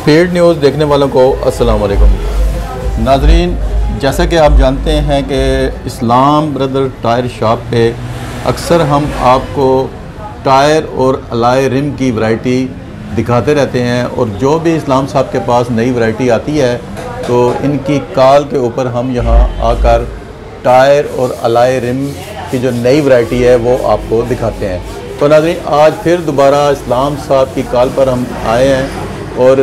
Field news देखने वालों को अस्सलाम वालेकुम। नाजरीन, जैसा कि आप जानते हैं कि इस्लाम ब्रदर टायर शॉप पे अक्सर हम आपको टायर और अलाय रिम की वैरायटी दिखाते रहते हैं, और जो भी इस्लाम साहब के पास नई वैरायटी आती है तो इनकी कॉल के ऊपर हम यहाँ आकर टायर और अलाय रिम की जो नई वैरायटी है वो आपको दिखाते हैं। तो नाज़रीन, आज फिर दोबारा इस्लाम साहब की कॉल पर हम आए हैं और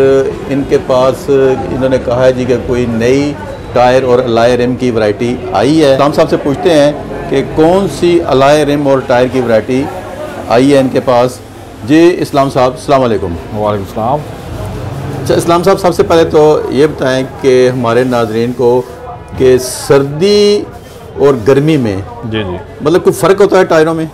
इनके पास इन्होंने कहा है जी कि कोई नई टायर और अलाय रिम की वैरायटी आई है। इस्लाम साहब से पूछते हैं कि कौन सी अलाय रिम और टायर की वैरायटी आई है इनके पास। जी इस्लाम साहब, अस्सलाम वालेकुम। वालेकुम सलाम। अच्छा इस्लाम साहब, सबसे पहले तो ये बताएं कि हमारे नाजरीन को कि सर्दी और गर्मी में जी मतलब कोई फ़र्क होता है टायरों में?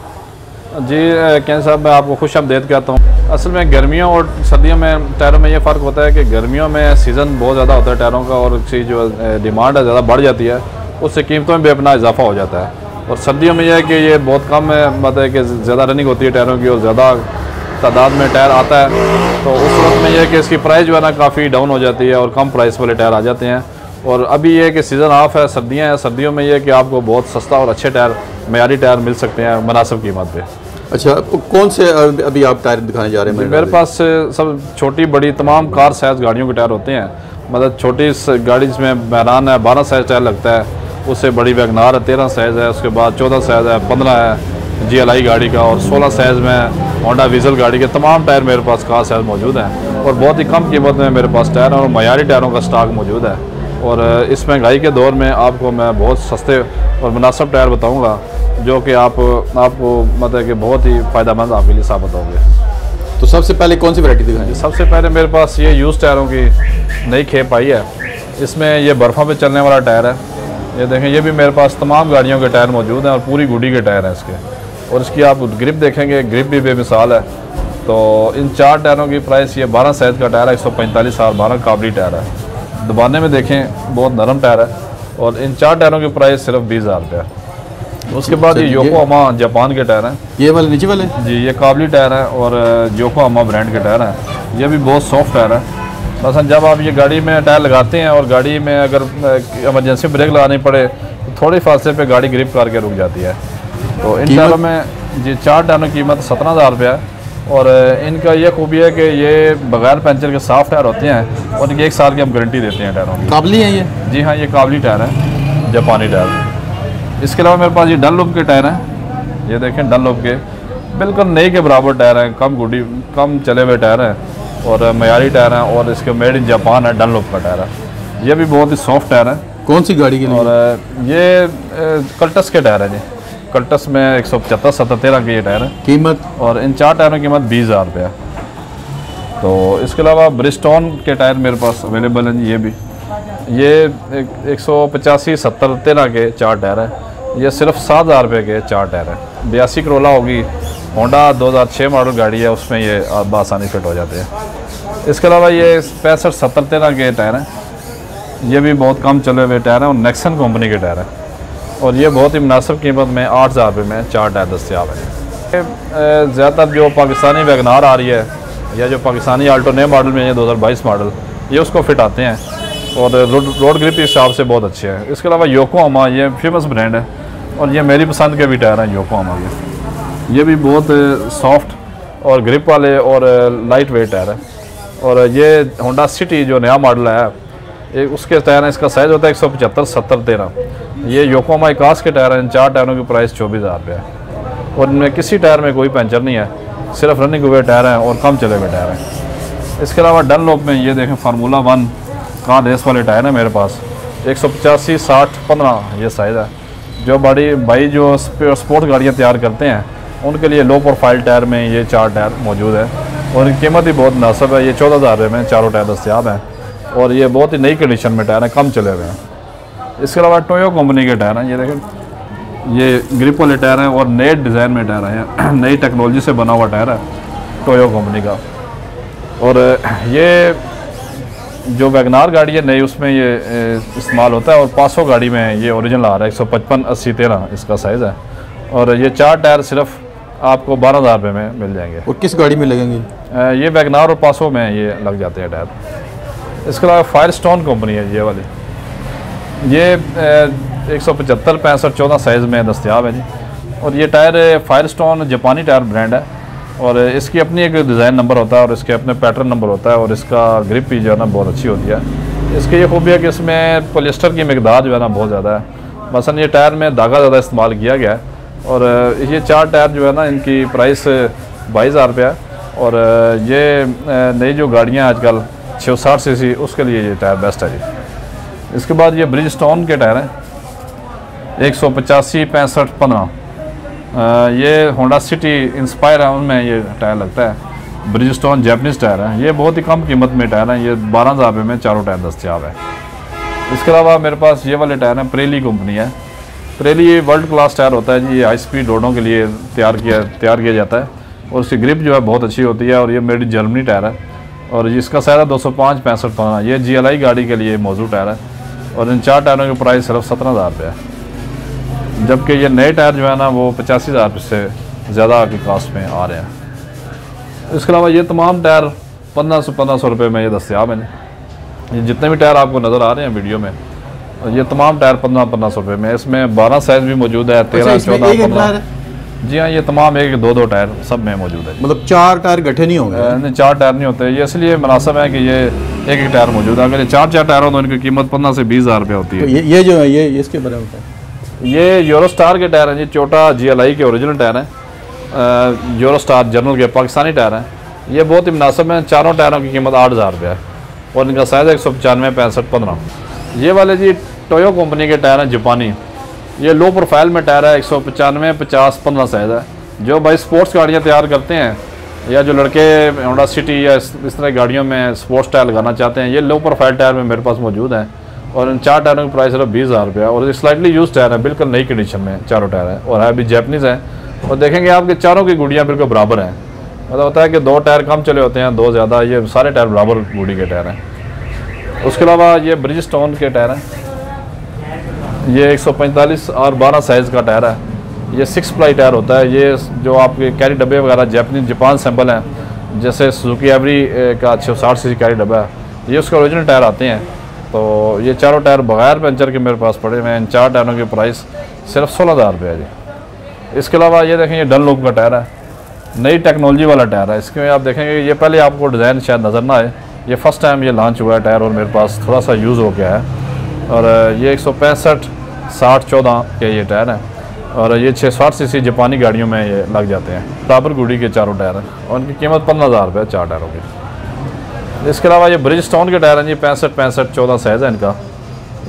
जी कैन साहब, मैं आपको खुश आमदीद कहता हूँ। असल में गर्मियों और सर्दियों में टायरों में ये फ़र्क होता है कि गर्मियों में सीज़न बहुत ज़्यादा होता है टायरों का, और उसकी जो डिमांड है ज़्यादा बढ़ जाती है, उससे कीमतों में भी अपना इजाफा हो जाता है। और सर्दियों में यह है कि ये बहुत कम मतलब है कि ज़्यादा रनिंग होती है टायरों की और ज़्यादा तादाद में टायर आता है, तो उस वक्त में यह है कि इसकी प्राइस जो है ना काफ़ी डाउन हो जाती है और कम प्राइस वाले टायर आ जाते हैं। और अभी ये कि सीज़न ऑफ है, सर्दियाँ हैं, सर्दियों में ये है कि आपको बहुत सस्ता और अच्छे टायर, मयारी टायर मिल सकते हैं मुनासिब कीमत पे। अच्छा, कौन से अभी आप टायर दिखाने जा रहे हैं? मेरे पास सब छोटी बड़ी तमाम कार साइज़ गाड़ियों के टायर होते हैं। मतलब छोटी गाड़ी जिसमें मैरान है 12 साइज़ टायर लगता है, उससे बड़ी वैगनार है 13 साइज़ है, उसके बाद 14 साइज़ है, 15 है GLI गाड़ी का, और 16 साइज़ में होंडा वीज़ल गाड़ी के तमाम टायर मेरे पास कार साइज़ मौजूद हैं। और बहुत ही कम कीमत में मेरे पास टायर और मयारी टायरों का स्टॉक मौजूद है। और इस महंगाई के दौर में आपको मैं बहुत सस्ते और मुनासिब टायर बताऊंगा जो कि आपको मतलब कि बहुत ही फ़ायदेमंद आपके लिए साबित होंगे। तो सबसे पहले कौन सी वैरायटी दिखाएंगे? सबसे पहले मेरे पास ये यूज़ टायरों की नई खेप आई है। इसमें ये बर्फ़ों पे चलने वाला टायर है। ये देखें, ये भी मेरे पास तमाम गाड़ियों के टायर मौजूद हैं और पूरी गुडी के टायर हैं इसके। और इसकी आप ग्रिप देखेंगे, ग्रिप भी बेमिसाल है। तो इन 4 टायरों की प्राइस, ये 12 साइज़ का टायर है, 145 और 12 काबली टायर है। दबाने में देखें बहुत नरम टायर है, और इन 4 टायरों की प्राइस सिर्फ 20,000 रुपये है। उसके बाद ये योकोहामा जापान के टायर हैं। ये वाले नीचे वाले? जी, ये काबली टायर है और योकोहामा ब्रांड के टायर हैं। ये भी बहुत सॉफ्ट टायर है। मसलन जब आप ये गाड़ी में टायर लगाते हैं और गाड़ी में अगर इमरजेंसी ब्रेक लगानी पड़े तो थोड़े फासले पे गाड़ी ग्रिप करके रुक जाती है। तो इन टायरों में जी 4 टायरों की कीमत 17,000 रुपये है। और इनका ये खूबी है कि ये बगैर पंचर के साफ टायर होते हैं और इनकी 1 साल की हम गारंटी देते हैं टायरों की। काबली है ये? जी हाँ, ये काबली टायर है, जापानी टायर। इसके अलावा मेरे पास ये डनलोप के टायर हैं। ये देखें, डनलोप के बिल्कुल नई के बराबर टायर हैं, कम चले हुए टायर हैं और मयारी टायर हैं, और इसके मेड इन जापान है, डनलोप का टायर है। ये भी बहुत ही सॉफ्ट टायर है। कौन सी गाड़ी के लिए? और ये कल्टस के टायर है जी। कल्टस में 175 77 के ये टायर है कीमत, और इन 4 टायरों की कीमत 20,000 रुपये है। तो इसके अलावा ब्रिजस्टोन के टायर मेरे पास अवेलेबल हैं। ये भी ये 185 70 13 के 4 टायर है। ये सिर्फ 7,000 रुपये के 4 टायर है। 82 करोला होगी, होंडा 2006 मॉडल गाड़ी है, उसमें ये आसानी फिट हो जाते हैं। इसके अलावा ये 65 70 13 के टायर हैं। ये भी बहुत कम चले हुए टायर हैं और नेक्सन कंपनी के टायर हैं। और ये बहुत ही मुनासिब कीमत में 8,000 रुपये में 4 टायर दस्तियाब है। ज़्यादातर जो पाकिस्तानी वैगनार आ रही है या जो पाकिस्तानी आल्टो नए मॉडल में है 2022 मॉडल, ये उसको फिट आते हैं और रोड ग्रिप के हिसाब से बहुत अच्छे हैं। इसके अलावा योकोहामा, ये फेमस ब्रांड है और ये मेरी पसंद के भी टायर हैं योकोहामा के। ये भी बहुत सॉफ्ट और ग्रिप वाले और लाइट वेट टायर है। और ये होंडा सिटी जो नया मॉडल है, उसके टायर हैं, इसका साइज़ होता है 175 70 13। ये योकोहामा इकास के टायर हैं। इन 4 टायरों की प्राइस 24,000 रुपये है। और इनमें किसी टायर में कोई पंचर नहीं है, सिर्फ रनिंग हुए टायर हैं और कम चले हुए टायर हैं। इसके अलावा डनलोप में ये देखें, फार्मूला 1 का रेस वाले टायर हैं मेरे पास, 185 60 15 ये साइज़ है। जो भाई जो स्पोर्ट्स गाड़ियाँ तैयार करते हैं उनके लिए लो प्रोफाइल टायर में ये 4 टायर मौजूद है और इनकी कीमत भी बहुत मुनासिब है। ये 14,000 रुपये में चारों टायर दस्तियाब हैं और ये बहुत ही नई कंडीशन में टायर हैं, कम चले हुए हैं। इसके अलावा टोयो कंपनी के टायर हैं। ये देखें, ये ग्रिप वाले टायर हैं और नए डिज़ाइन में टायर हैं, नई टेक्नोलॉजी से बना हुआ टायर है टोयो कंपनी का। और ये जो वैगनार गाड़ी है नई, उसमें ये इस्तेमाल होता है। और 500 गाड़ी में ये ओरिजिनल आ रहा है, 155 80 13 इसका साइज़ है। और ये 4 टायर सिर्फ आपको 12,000 रुपये में मिल जाएंगे। और किस गाड़ी में लगेंगे? ये वैगनार और 500 में ये लग जाते हैं टायर। इसके अलावा फायरस्टोन कंपनी है ये वाली, ये 175 65 14 साइज़ में दस्तियाब है जी। और ये टायर फायरस्टोन जापानी टायर ब्रांड है और इसकी अपनी एक डिज़ाइन नंबर होता है और इसके अपने पैटर्न नंबर होता है और इसका ग्रिप भी जो है ना बहुत अच्छी होती है। इसकी ये खूबी है कि इसमें पॉलिएस्टर की मकदार जो है ना बहुत ज़्यादा है। मसलन ये टायर में धागा ज़्यादा इस्तेमाल किया गया है और ये 4 टायर जो है ना इनकी प्राइस 22,000 रुपये है। और ये नई जो गाड़ियाँ आजकल 660 सीसी उसके लिए ये टायर बेस्ट है जी। इसके बाद ये ब्रिजस्टोन के टायर हैं 185 65 15, ये होंडा सिटी इंस्पायर है उनमें ये टायर लगता है। ब्रिजस्टोन जैपनीज़ टायर है, ये बहुत ही कम कीमत में टायर हैं, ये 12,000 रुपये में चारों टायर दस्तियाब है। इसके अलावा मेरे पास ये वाले टायर हैं, प्रेली कंपनी है। प्रेली ये वर्ल्ड क्लास टायर होता है जी, ये हाई स्पीड रोडों के लिए तैयार किया जाता है और उसकी ग्रिप जो है बहुत अच्छी होती है और ये मेड इन जर्मनी टायर है और इसका सारा 205 65 15, ये GLI गाड़ी के लिए मौजूद टायर है और इन 4 टायरों की प्राइस सिर्फ 17,000 रुपये है, जबकि ये नए टायर जो है ना वो 85,000 रुपये से ज़्यादा की कास्ट में आ रहे हैं। इसके अलावा ये तमाम टायर 1500 रुपये में ये दस्तियाब हैं। ये जितने भी टायर आपको नज़र आ रहे हैं वीडियो में, ये तमाम टायर 1500 रुपये में। इसमें 12 साइज़ भी मौजूद है, 13 14 15। जी हाँ, ये तमाम 1-2 टायर सब में मौजूद है। मतलब 4 टायर गठे नहीं होंगे? नहीं, 4 टायर नहीं होते, ये इसलिए मुनासिब है कि ये एक टायर मौजूद है। अगर ये 4 टायर हो तो इनकी कीमत 15 से 20,000 रुपये होती है। तो ये जो है ये इसके बारे में बताएं। ये यूरोस्टार के टायर हैं जी, छोटा GLI के ओरिजिनल टायर हैं, यूरोस्टार जर्नल के पाकिस्तानी टायर हैं। ये बहुत ही मुनासिब है, चारों टायरों की कीमत 8,000 रुपये है और इनका साइज़ 195 65 15। ये वाले जी टोयो कंपनी के टायर हैं जापानी, ये लो प्रोफाइल में टायर है, 195 50 15 साइज़ है। जो भाई स्पोर्ट्स गाड़ियाँ तैयार करते हैं या जो लड़के होंडा सिटी या इस तरह गाड़ियों में स्पोर्ट्स टायर लगाना चाहते हैं, ये लो प्रोफाइल टायर में मेरे पास मौजूद है और इन 4 टायरों की प्राइस सिर्फ 20,000 रुपये है और ये स्लाइटली यूज टायर है, बिल्कुल नई कंडीशन में चारों टायर है और है भी जैपनीज़ है। और देखेंगे आपके चारों की गुड़ियाँ बिल्कुल बराबर हैं, मतलब होता है कि 2 टायर कम चले होते हैं, 2 ज़्यादा, ये सारे टायर बराबर गुड़ी के टायर हैं। उसके अलावा ये ब्रिजस्टोन के टायर हैं, ये 145 और 12 साइज़ का टायर है। ये 6 प्लाई टायर होता है। ये जो आपके कैरी डब्बे वगैरह जापान सैम्पल हैं, जैसे सुजुकी एवरी का 660 सीसी कैरी डब्बा है, ये उसके ओरिजिनल टायर आते हैं। तो ये चारों टायर बगैर पंचर के मेरे पास पड़े हुए हैं। इन 4 टायरों की प्राइस सिर्फ 16,000 रुपये है जी। इसके अलावा ये देखें, ये डनलोप का टायर है, नई टेक्नोलॉजी वाला टायर है। इसके में आप देखेंगे ये पहले आपको डिज़ाइन शायद नज़र ना आए, ये फ़र्स्ट टाइम ये लॉन्च हुआ है टायर और मेरे पास थोड़ा सा यूज़ हो गया है। और ये 165 60 14 के ये टायर हैं और ये 660 सीसी जापानी गाड़ियों में ये लग जाते हैं। बराबर गुड़ी के चारों टायर हैं और उनकी कीमत 15,000 रुपये 4 टायरों की। इसके अलावा ये ब्रिजस्टोन के टायर हैं जी, 65 65 14 साइज़ है इनका।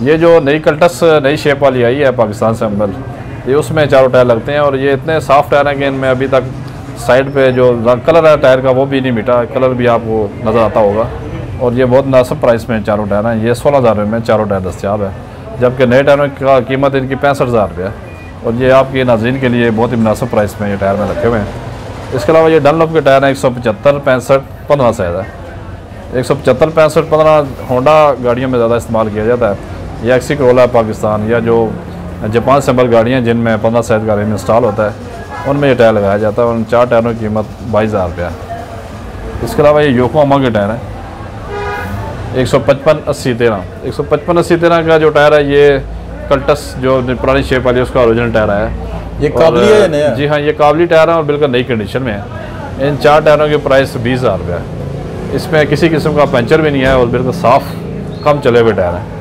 ये जो नई कल्टस नई शेप वाली आई है पाकिस्तान से अम्बल, ये उसमें चारों टायर लगते हैं और ये इतने साफ़ टायर हैं कि इनमें अभी तक साइड पे जो कलर है टायर का वो भी नहीं मिटा, कलर भी आपको नज़र आता होगा। और ये बहुत मुनासिब प्राइस में चारों टायर हैं। ये 16,000 रुपये में चारों टायर दस्तियाब है, जबकि नए टायरों की कीमत इनकी 65,000 रुपये है और ये आपके नाज़रीन के लिए बहुत ही मुनासिब प्राइस में ये टायर में रखे हुए हैं। इसके अलावा ये डनलोप के टायर हैं, 175 65 15 साइज़ है। 175 65 15 होंडा गाड़ियों में ज़्यादा इस्तेमाल किया जाता है। ये एक्सी करोला पाकिस्तान या जो जापान सैम्पल गाड़ियाँ जिनमें 15 साइज़ का रिम इंस्टॉल होता है, उनमें ये टायर लगाया जाता है और उन 4 टायरों की कीमत 22,000 रुपये है। इसके अलावा ये योकोहामा के टायर हैं, 155 80 13 155 80 13 का जो टायर है, ये कल्टस जो पुरानी शेप वाली उसका ओरिजिनल टायर है। ये काबली है या नया? जी हाँ, ये काबली टायर है और बिल्कुल नई कंडीशन में है। इन 4 टायरों की प्राइस 20,000 रुपये है। इसमें किसी किस्म का पंचर भी नहीं है और बिल्कुल साफ़ कम चले हुए टायर हैं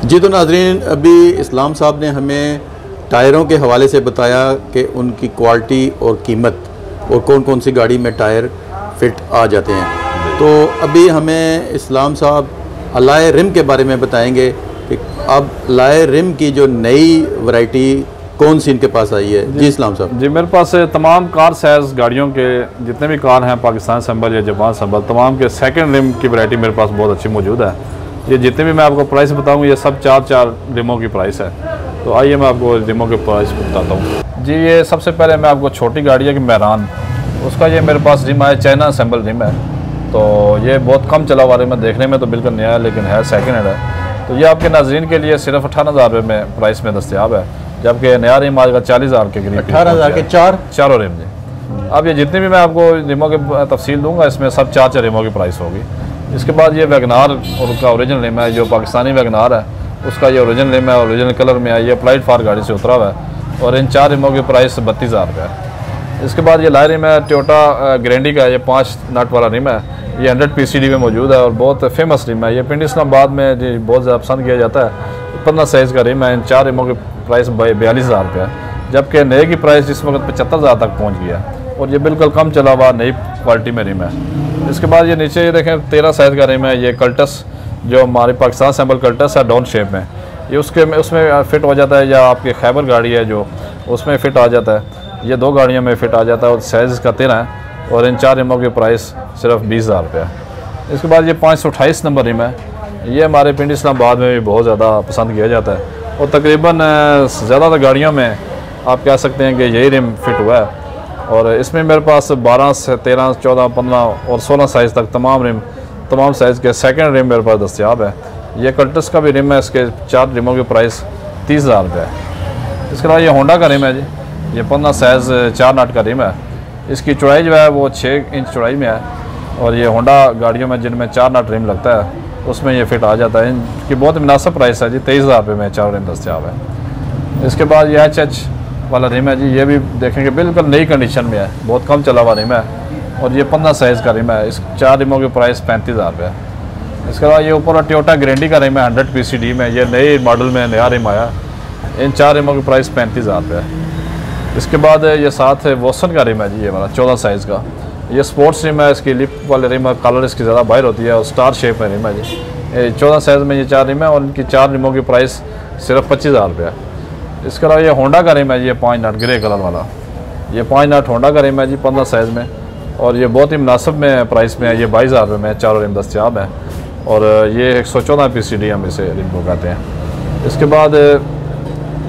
जी। तो नाजरीन, अभी इस्लाम साहब ने हमें टायरों के हवाले से बताया कि उनकी क्वालिटी और कीमत और कौन कौन सी गाड़ी में टायर फिट आ जाते हैं। तो अभी हमें इस्लाम साहब अलाय रिम के बारे में बताएंगे कि अब अलाय रिम की जो नई वैरायटी कौन सी इनके पास आई है। जी इस्लाम साहब। जी, मेरे पास तमाम कार साइज़ गाड़ियों के जितने भी कार हैं पाकिस्तान सैम्बल या जापान सैम्बल, तमाम के सेकंड रिम की वैरायटी मेरे पास बहुत अच्छी मौजूद है। ये जितने भी मैं आपको प्राइस बताऊँगा, ये सब 4 रिमों की प्राइस है। तो आइए मैं आपको रिमों के प्राइस बताता हूँ जी। ये सबसे पहले मैं आपको छोटी गाड़ी है कि मैरान, उसका ये मेरे पास रिम है, चाइना सैम्बल रिम है। तो ये बहुत कम चला हुआ रिम है, देखने में तो बिल्कुल नया है लेकिन है सेकंड हैंड है। तो ये आपके नाज़रीन के लिए सिर्फ 18,000 रुपये में प्राइस में दस्तियाब है, जबकि नया रिम आएगा 40,000 के करीब। 18,000 के चारों रिम जी। अब ये जितने भी मैं आपको रिमों के तफसील दूंगा, इसमें सब 4 रिमों की प्राइस होगी। इसके बाद ये वैगनार और उसका ओरिजिनल रिम है, जो पाकिस्तानी वैगनार है उसका ये ओरिजिनल रिम है, ओरिजिनल कलर में है। ये अप्लाइड फार गाड़ी से उतरा हुआ है और इन 4 रिमों की प्राइस 32,000 रुपये है। इसके बाद ये लाए रिम है टोयोटा ग्रैंडी का, ये 5 नट वाला रिम है। ये 100 PCD में मौजूद है और बहुत फेमस रिम है। ये पिंडी इस्लामाबाद में जी बहुत ज़्यादा पसंद किया जाता है। 15 साइज़ का रिम है। इन 4 रिमों की प्राइस 42,000 रुपये है, जबकि नए की प्राइस इस वक्त 75,000 तक पहुँच गया और ये बिल्कुल कम चला हुआ नई क्वालिटी में रिम है। इसके बाद ये नीचे ये देखें 13 साइज़ का रिम है। ये कल्टस जो हमारी पाकिस्तान सैम्बल कल्टस है डाउन शेप में, ये उसमें फ़िट हो जाता है, या आपकी खैबर गाड़ी है जो उसमें फ़िट आ जाता है। ये 2 गाड़ियों में फ़िट आ जाता है और साइज़ इसका 13 है और इन 4 रिमों की प्राइस सिर्फ 20,000 रुपये है। इसके बाद ये 528 नंबर रिम है। ये हमारे पिंडी इस्लामाबाद में भी बहुत ज़्यादा पसंद किया जाता है और तकरीबन ज़्यादातर गाड़ियों में आप कह सकते हैं कि यही रिम फिट हुआ है। और इसमें मेरे पास 12 से 13, 14, 15 और 16 साइज़ तक तमाम साइज़ के सेकंड रिम मेरे पास दस्तियाब है। ये कल्टस का भी रिम है। इसके 4 रिमों की प्राइस 30,000 रुपये है। इसके अलावा ये होंडा का रिम है जी। ये 15 साइज़ 4 नट का रिम है। इसकी चौड़ाई जो है वो 6 इंच चौड़ाई में है और ये होंडा गाड़ियों में जिनमें 4 नट रिम लगता है उसमें ये फिट आ जाता है। इनकी बहुत मुनासिब प्राइस है जी, 23,000 रुपये में 4 रिम दस्तियाब है। इसके बाद ये HH वाला रिम है जी। ये भी देखेंगे बिल्कुल नई कंडीशन में है, बहुत कम चला हुआ रिम है और ये 15 साइज़ का रिम है। इस 4 रिमों की प्राइस 35,000 रुपये है। इसके बाद ये ऊपर टोयोटा ग्रैंडी का रिम है 100 PCD में। ये नए मॉडल में नया रिम आया। इन 4 रिमों की प्राइस 35,000 रुपये है। इसके बाद ये साथ है वॉसन का रिम है जी, ये वाला 14 साइज़ का। ये स्पोर्ट्स रिम है। इसकी लिप वाले रिम है, कलर इसकी ज़्यादा बाहर होती है और स्टार शेप में रिम है जी। 14 साइज़ में ये 4 रिम है और इनकी 4 रिमों की प्राइस सिर्फ 25,000 रुपये है। इसके अलावा ये होंडा का रिम है जी, ये 5 नट ग्रे कलर वाला। ये 5 नट होंडा का रिम है जी 15 साइज़ में और ये बहुत ही मुनासिब में प्राइस में है। ये 22,000 रुपये में 4 रिम दस्तियाब है और ये 114 PCD हम इसे रिम को कहते हैं। इसके बाद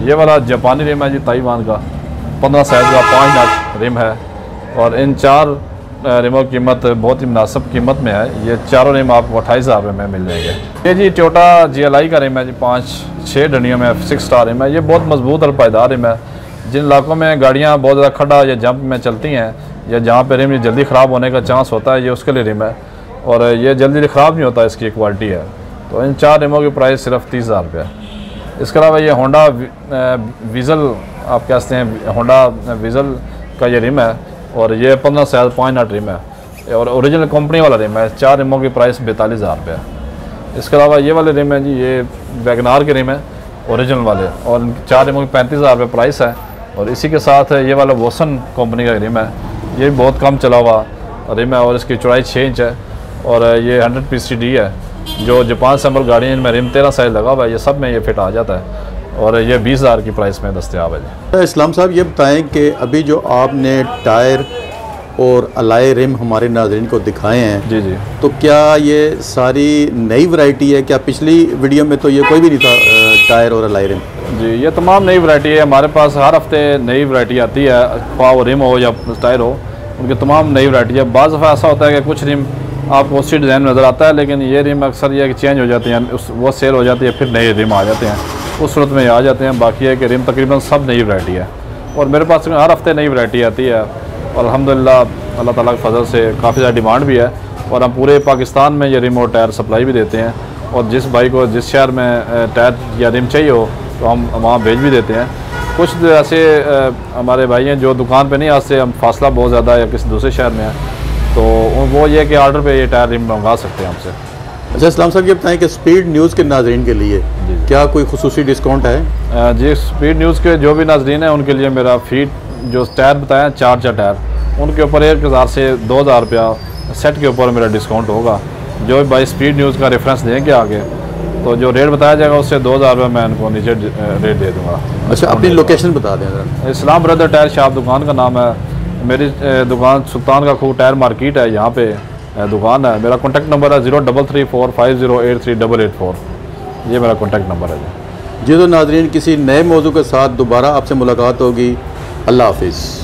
ये वाला जापानी रिम है जी ताइवान का, 15 साइज़ का 5 नट रिम है और इन 4 रिमों की कीमत बहुत ही मुनासिब कीमत में है। ये चारों रिम आपको 28,000 रुपये में मिल जाएंगे। ये जी टोयोटा GLI का रिम है जी, 5-6 डंडियों में 6 स्टार रिम है। ये बहुत मजबूत और पायदार रिम है। जिन इलाकों में गाड़ियाँ बहुत ज़्यादा खड़ा या जंप में चलती हैं या जहाँ पे रिम जल्दी ख़राब होने का चांस होता है, ये उसके लिए रिम है और ये जल्दी ख़राब नहीं होता, इसकी क्वालिटी है। तो इन 4 रिमों की प्राइस सिर्फ 30,000 रुपये है। इसके अलावा ये होंडा वीज़ल आप कहते हैं, होंडा वीज़ल का ये रिम है और ये 15 साइज़ 5 नट रिम है और ओरिजिनल कंपनी वाला रिम है। 4 रिमों की प्राइस 42,000 रुपये है। इसके अलावा ये वाले रिम है जी, ये वैगनार के रिम है ओरिजिनल वाले और 4 रिमों की 35,000 रुपये प्राइस है। और इसी के साथ ये वाला वॉसन कंपनी का रिम है। ये भी बहुत कम चला हुआ रिम है और इसकी चौड़ाई 6 इंच है और ये 100 PCD है। जो जापान सैम्बल गाड़ी है इनमें रिम 13 साइज़ लगा हुआ है। ये सब में ये फिट आ जाता है और ये 20,000 की प्राइस में दस्तियाब है जी। इस्लाम साहब ये बताएं कि अभी जो आपने टायर और अलाई रिम हमारे नाज़रीन को दिखाए हैं जी जी, तो क्या ये सारी नई वैरायटी है? क्या पिछली वीडियो में तो ये कोई भी नहीं था टायर और अलाई रिम? जी, ये तमाम नई वैरायटी है। हमारे पास हर हफ्ते नई वैरायटी आती है, पाव रिम हो या टायर हो, उनकी तमाम नई वैरायटी है। बाज़ दफ़ा ऐसा होता है कि कुछ रिम आपको उसी डिज़ाइन में नज़र आता है, लेकिन ये रिम अक्सर ये कि चेंज हो जाती हैं, वो सेल हो जाती है, फिर नए रिम आ जाते हैं, उस सूरत में ये आ जाते हैं। बाकी है कि रिम तकरीबन सब नई वैरायटी है और मेरे पास हर हफ्ते नई वैरायटी आती है और अल्हम्दुलिल्लाह अल्लाह ताला के फजल से काफ़ी ज़्यादा डिमांड भी है और हम पूरे पाकिस्तान में ये रिम और टायर सप्लाई भी देते हैं और जिस भाई को जिस शहर में टायर या रिम चाहिए हो तो हम वहाँ भेज भी देते हैं। कुछ ऐसे हमारे भाई हैं जो दुकान पे नहीं आते, हम फासला बहुत ज़्यादा या किसी दूसरे शहर में है, तो वो ये कि ऑर्डर पे ये टायर रिम मंगा सकते हैं हमसे। अच्छा इस्लाम साहब ये बताएं कि स्पीड न्यूज़ के नाज़रीन के लिए क्या कोई खुसूसी डिस्काउंट है? जी, स्पीड न्यूज़ के जो भी नाज़रीन हैं उनके लिए मेरा फीट जो टायर बताया 4 टायर, उनके ऊपर 1,000 से 2,000 रुपया सेट के ऊपर मेरा डिस्काउंट होगा। जो भाई स्पीड न्यूज़ का रेफरेंस देंगे आगे तो जो रेट बताया जाएगा उससे 2,000 रुपये मैं उनको नीचे रेट दे दूँगा। अच्छा अपनी लोकेशन बता दें ज़रा। इस्लाम ब्रदर टायर शॉप दुकान का नाम है। मेरी दुकान सुल्तान का खूह टायर मार्केट है, यहाँ पे दुकान है। मेरा कॉन्टैक्ट नंबर है 033450838884। ये मेरा कॉन्टैक्ट नंबर है जी। तो नाज़रीन किसी नए मौजू के साथ दोबारा आपसे मुलाकात होगी। अल्लाह हाफिज़।